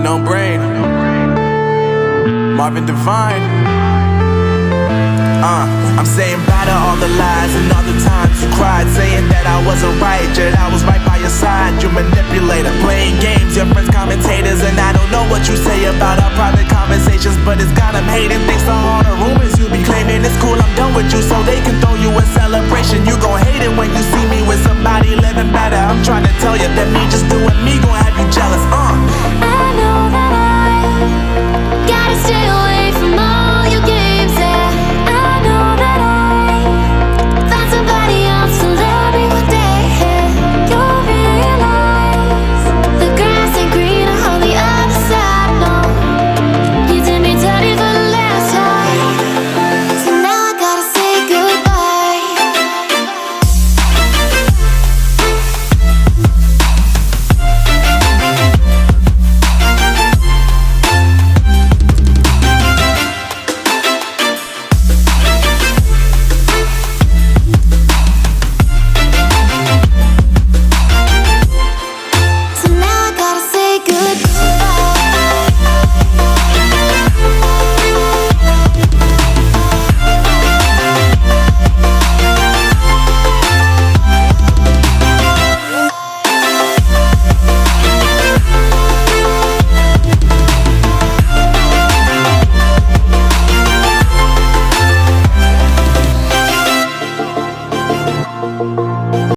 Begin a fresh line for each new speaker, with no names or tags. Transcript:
No brain. Marvin Divine. I'm saying bye to all the lies and all the times you cried, saying that I wasn't right, yet I was right by your side. You manipulator, playing games, your friends commentators, and I don't know what you say about our private conversations, but it's got them hating. Thanks to all the rumors you be claiming. It's cool, I'm done with you, so they can throw you a celebration. You gon' hate it when you see me with somebody living better. I'm trying to tell you that me just doing me gon' have you jealous.